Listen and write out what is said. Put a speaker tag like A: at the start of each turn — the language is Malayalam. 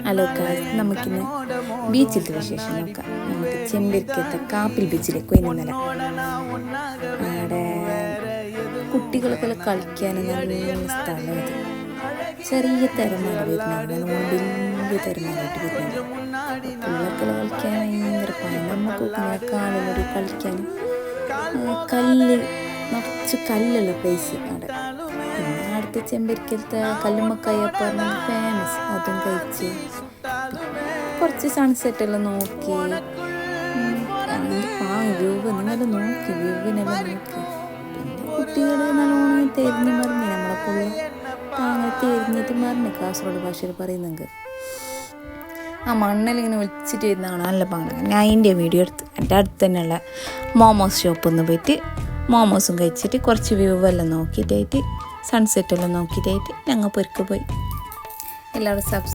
A: ഹലോ ഗായ്സ്, നമുക്കിന്ന് ബീച്ചിലത്തെ വിശേഷം നോക്കാം. നമുക്ക് ചെമ്പരിക്കത്തെ കാപ്പിൽ ബീച്ചിലേക്ക് പോയി ഇന്നലെ അവിടെ കുട്ടികൾക്കെല്ലാം കളിക്കാൻ നല്ല സ്ഥലം. അത് ചെറിയ തിരമാല വരുന്നതാണ്, വലിയ തിരമാലായിട്ട് വരുന്നത്. പിള്ളേർക്കെല്ലാം കളിക്കാൻ ഭയങ്കര പണി. നമുക്കൊക്കെ കാലിലൊരു കളിക്കാൻ കല്ല് നിറച്ച് കല്ലുള്ള പ്ലേസ് അവിടെ. പിന്നെ അടുത്ത ചെമ്പരിക്കലത്തെ കല്ലുമ്മക്കായപ്പം പറഞ്ഞാൽ ഫേമസ്, അതും കഴിച്ച് കുറച്ച് സൺസെറ്റെല്ലാം നോക്കി. വ്യൂവിനെല്ലാം നോക്കി. പിന്നെ കുട്ടികൾ നല്ലോണം തെരിഞ്ഞ് മറിഞ്ഞ്, നമ്മളെ പുള്ള താങ്ങ തെരിഞ്ഞിട്ട് മറിഞ്ഞ് കാസർഗോഡ് ഭാഷയിൽ പറയുന്നെങ്കിൽ. ആ മണ്ണിലിങ്ങനെ ഒളിച്ചിട്ട് വരുന്നതാണ് നല്ല പാങ്ങ. ഞാൻ അതിൻ്റെ വീഡിയോ എടുത്ത് എൻ്റെ അടുത്ത് തന്നെയുള്ള മോമോസ് ഷോപ്പിൽ നിന്ന് പോയിട്ട് മോമോസും കഴിച്ചിട്ട് കുറച്ച് വ്യൂ എല്ലാം നോക്കിയിട്ടായിട്ട് സൺസെറ്റെല്ലാം നോക്കിയിട്ടായിട്ട് ഞങ്ങൾ പൊരുക്ക് പോയി. എല്ലാവരും